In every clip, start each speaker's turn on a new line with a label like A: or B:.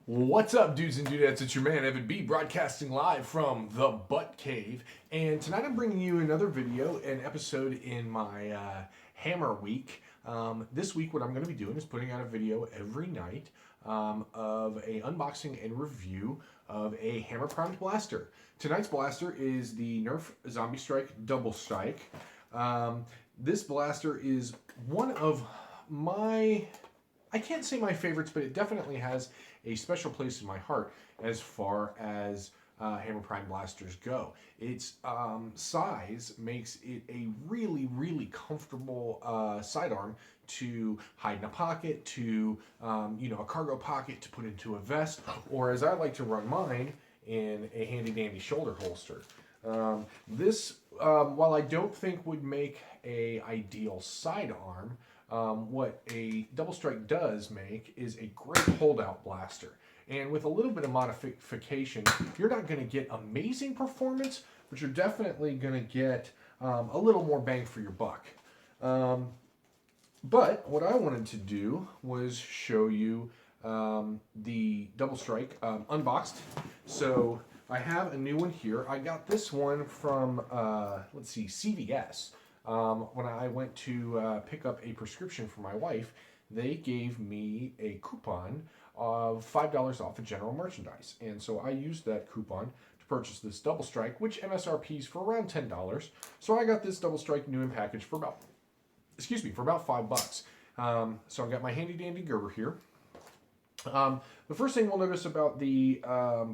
A: What's up, dudes and dudettes? It's your man, Evan B, broadcasting live from the Butt Cave. And tonight I'm bringing you another video, an episode in my Hammer Week. This week, what I'm going to be doing is putting out a video every night of a unboxing and review of a hammer primed blaster. Tonight's blaster is the Nerf Zombiestrike Doublestrike. This blaster is one of my, I can't say my favorites, but it definitely has a special place in my heart as far as hammer prime blasters go. Its size makes it a really, really comfortable sidearm to hide in a pocket, to a cargo pocket, to put into a vest, or as I like to run mine, in a handy dandy shoulder holster. This, while I don't think would make a ideal sidearm, what a double strike does make is a great holdout blaster. And with a little bit of modification, you're not going to get amazing performance, but you're definitely going to get a little more bang for your buck. But what I wanted to do was show you the double strike unboxed. So I have a new one here. I got this one from, let's see, CVS. When I went to pick up a prescription for my wife, they gave me a coupon of $5 off of general merchandise. And so I used that coupon to purchase this double strike, which MSRP is for around $10. So I got this double strike new in package for about, for about $5. So I've got my handy dandy Gerber here. The first thing we'll notice about the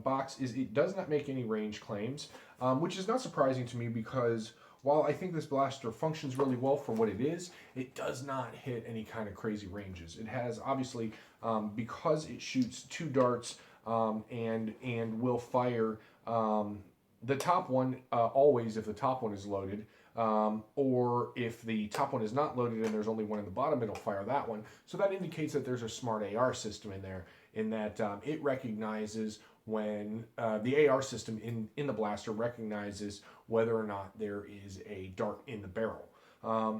A: box is it does not make any range claims, which is not surprising to me because while I think this blaster functions really well for what it is, it does not hit any kind of crazy ranges. It has, obviously, because it shoots 2 darts and will fire the top one always if the top one is loaded, or if the top one is not loaded and there's only one in the bottom, it'll fire that one. So that indicates that there's a smart AR system in there, in that it recognizes when the AR system in the blaster recognizes whether or not there is a dart in the barrel.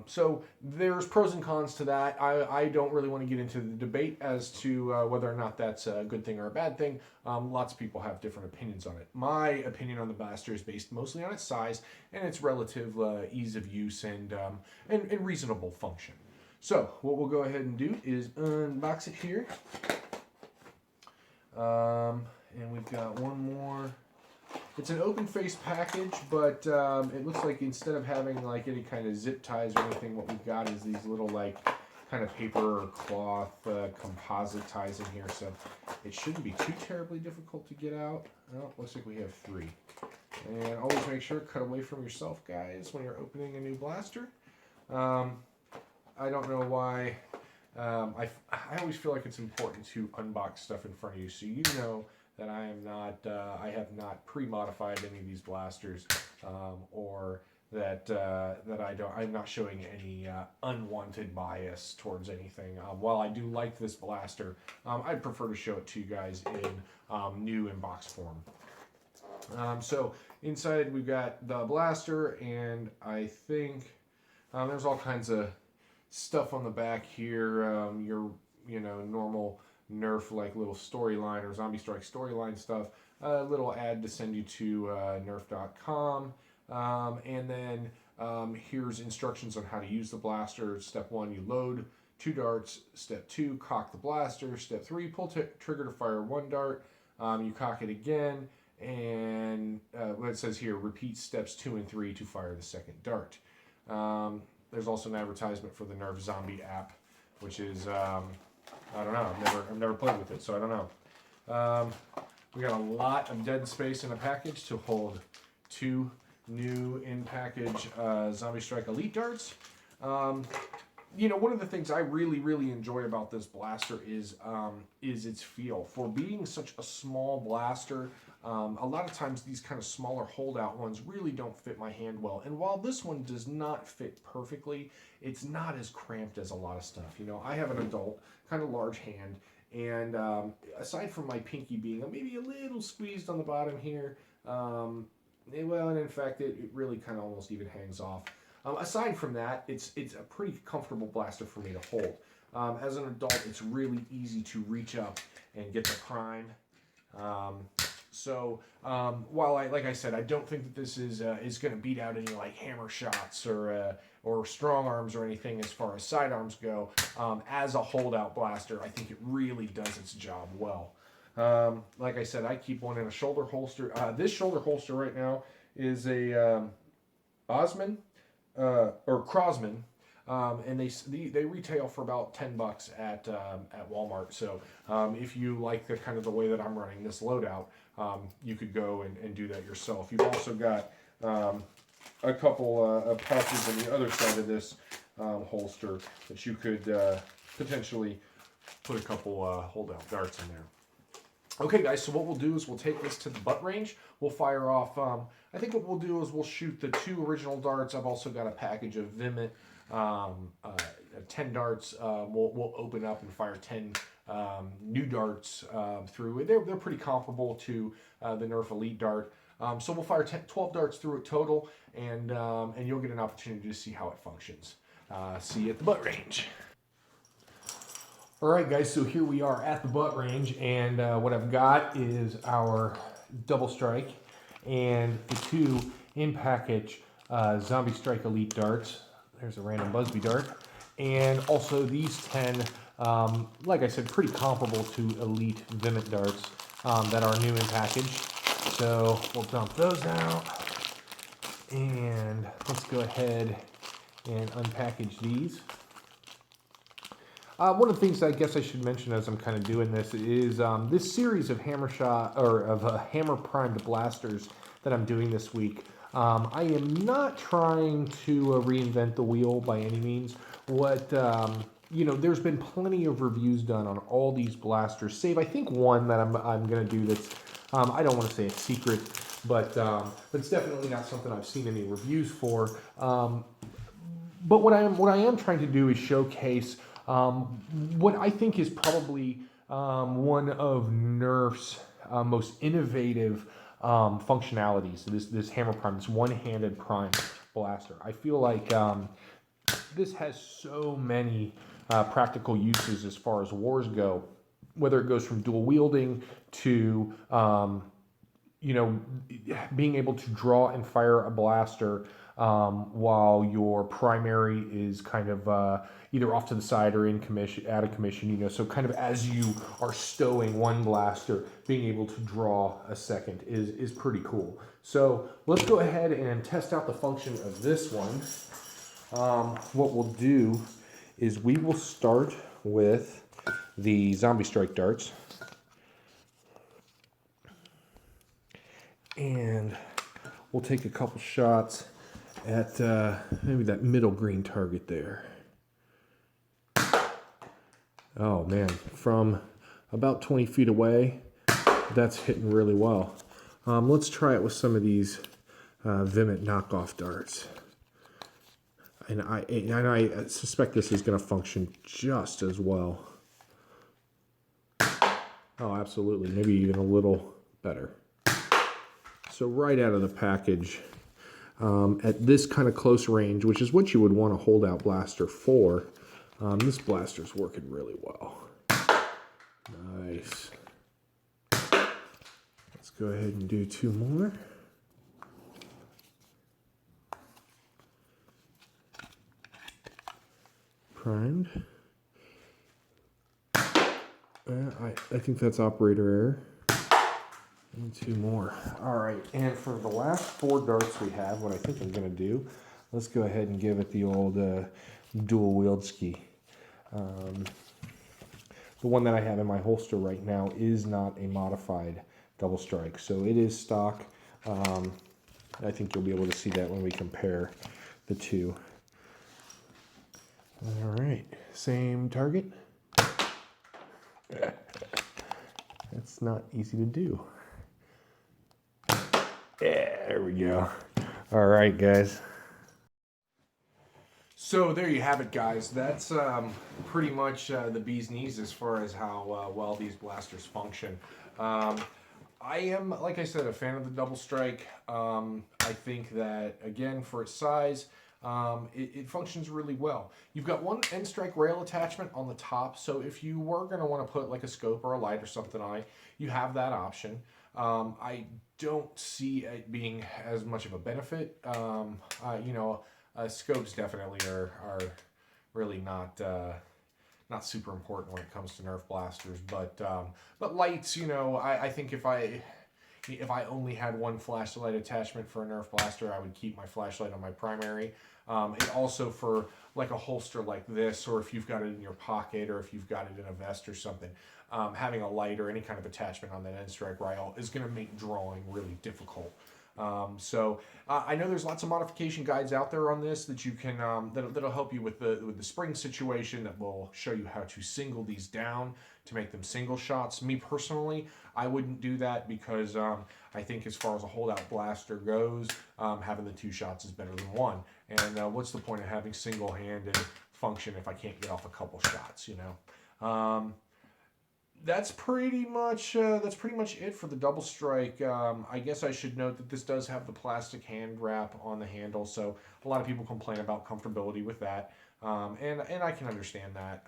A: So there's pros and cons to that. I don't really want to get into the debate as to whether or not that's a good thing or a bad thing. Lots of people have different opinions on it. My opinion on the blaster is based mostly on its size and its relative ease of use and reasonable function. So what we'll go ahead and do is unbox it here. And we've got one more. It's an open face package, but it looks like instead of having like any kind of zip ties or anything, what we've got is these little like kind of paper or cloth composite ties in here. So it shouldn't be too terribly difficult to get out. Oh, looks like we have 3. And always make sure to cut away from yourself, guys, when you're opening a new blaster. I don't know why. I always feel like it's important to unbox stuff in front of you so you know that I am not, I have not pre-modified any of these blasters, or that I'm not showing any unwanted bias towards anything. While I do like this blaster, I'd prefer to show it to you guys in new in box form. So inside we've got the blaster, and I think there's all kinds of stuff on the back here. Your normal Nerf like little storyline or Zombiestrike storyline stuff. A little ad to send you to nerf.com, and then here's instructions on how to use the blaster. Step 1, you load 2 darts. Step 2, cock the blaster. Step 3, pull trigger to fire 1 dart. You cock it again, and what it says here, repeat steps 2 and 3 to fire the second dart. There's also an advertisement for the Nerf Zombie app, which is I don't know. I've never played with it, so I don't know. We got a lot of dead space in a package to hold 2 new in-package Zombiestrike Elite darts. One of the things I really, really enjoy about this blaster is its feel. For being such a small blaster, a lot of times these kind of smaller holdout ones really don't fit my hand well. And while this one does not fit perfectly, it's not as cramped as a lot of stuff. I have an adult, kind of large hand, and aside from my pinky being maybe a little squeezed on the bottom here, well, and in fact, it really kind of almost even hangs off. Aside from that, it's a pretty comfortable blaster for me to hold. As an adult, it's really easy to reach up and get the prime While like I said, I don't think that this is going to beat out any like hammer shots or strong arms or anything as far as sidearms go. As a holdout blaster, I think it really does its job well. Like I said, I keep one in a shoulder holster. This shoulder holster right now is a Osman or Crosman. And they retail for about $10 at Walmart. So if you like the kind of the way that I'm running this loadout, you could go and do that yourself. You've also got a couple of pouches on the other side of this holster that you could potentially put a couple holdout darts in there. Okay, guys, so what we'll do is we'll take this to the butt range. We'll fire off, I think what we'll do is we'll shoot the 2 original darts. I've also got a package of Vimit 10 darts. We'll open up and fire 10 new darts through. They're pretty comparable to the Nerf Elite dart. So we'll fire 12 darts through it total, and you'll get an opportunity to see how it functions. See you at the butt range. All right, guys, so here we are at the butt range, and what I've got is our double strike and the 2 in-package Zombiestrike Elite darts. There's a random Busby dart. And also these 10, like I said, pretty comparable to Elite Vimit darts that are new in package. So we'll dump those out. And let's go ahead and unpackage these. One of the things I guess I should mention as I'm kind of doing this is this series of hammer primed blasters that I'm doing this week. I am not trying to reinvent the wheel by any means. There's been plenty of reviews done on all these blasters, save I think one that I'm going to do that's, I don't want to say it's secret, but it's definitely not something I've seen any reviews for. But what I am trying to do is showcase what I think is probably one of Nerf's most innovative functionalities. This hammer prime, this one-handed prime blaster. I feel like this has so many practical uses as far as wars go. Whether it goes from dual wielding to being able to draw and fire a blaster while your primary is kind of either off to the side or in commission, out of commission, so kind of as you are stowing one blaster, being able to draw a second is pretty cool. So let's go ahead and test out the function of this one. What we'll do is we will start with the Zombiestrike darts. And we'll take a couple shots at maybe that middle green target there. Oh man, from about 20 feet away, that's hitting really well. Let's try it with some of these Vimit knockoff darts. And I suspect this is going to function just as well. Oh, absolutely. Maybe even a little better. So right out of the package, at this kind of close range, which is what you would want a holdout blaster for, this blaster's working really well. Nice. Let's go ahead and do 2 more. Primed. I think that's operator error. And 2 more. All right, and for the last 4 darts we have, what I think I'm going to do, let's go ahead and give it the old dual-wield ski. The one that I have in my holster right now is not a modified double strike, so it is stock. I think you'll be able to see that when we compare the 2. All right, same target. That's not easy to do. Yeah, there we go. All right, guys. So there you have it, guys. That's pretty much the bee's knees as far as how well these blasters function. I am, like I said, a fan of the double strike. I think that, again, for its size, it functions really well. You've got one end strike rail attachment on the top, so if you were going to want to put like a scope or a light or something on it, you have that option. I don't see it being as much of a benefit. You know, scopes definitely are really not super important when it comes to Nerf blasters, but lights, you know, I think if I only had one flashlight attachment for a Nerf blaster, I would keep my flashlight on my primary. It also for like a holster like this, or if you've got it in your pocket, or if you've got it in a vest or something, having a light or any kind of attachment on that end strike rail is going to make drawing really difficult. I know there's lots of modification guides out there on this that you can that'll help you with the spring situation, that will show you how to single these down to make them single shots. Me personally, I wouldn't do that because I think as far as a holdout blaster goes, having the 2 shots is better than 1. And what's the point of having single-handed function if I can't get off a couple shots, you know? That's pretty much it for the double strike. I guess I should note that this does have the plastic hand wrap on the handle, so a lot of people complain about comfortability with that, and I can understand that.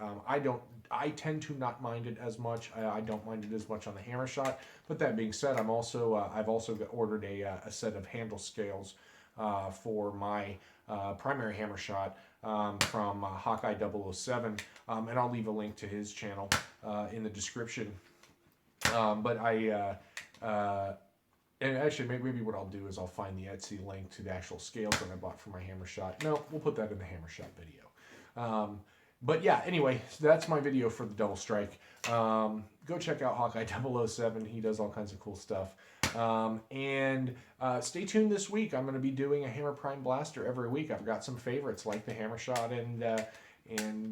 A: I tend to not mind it as much. I don't mind it as much on the hammer shot. But that being said, I've also ordered a set of handle scales for my primary hammer shot from Hawki007, and I'll leave a link to his channel in the description. And actually, maybe what I'll do is I'll find the Etsy link to the actual scales that I bought for my hammer shot. No, we'll put that in the hammer shot video. But yeah, anyway, so that's my video for the double strike. Go check out Hawki007. He does all kinds of cool stuff. And stay tuned this week. I'm going to be doing a hammer prime blaster every week. I've got some favorites like the hammer shot, and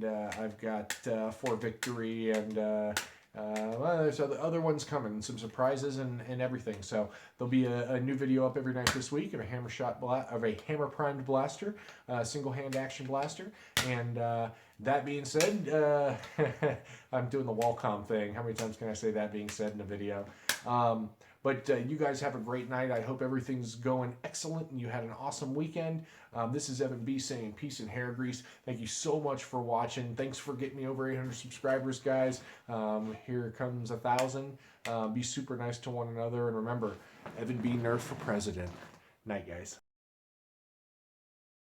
A: I've got For Victory, and there's other ones coming, some surprises and everything. So there'll be a new video up every night this week of a hammer shot of a hammer primed blaster, single hand action blaster. And that being said, I'm doing the Walcom thing. How many times can I say that being said in a video? But you guys have a great night. I hope everything's going excellent and you had an awesome weekend. This is Evan B saying peace and hair grease. Thank you so much for watching. Thanks for getting me over 800 subscribers, guys. Here comes 1,000. Be super nice to one another. And remember, Evan B Nerf for president. Night, guys.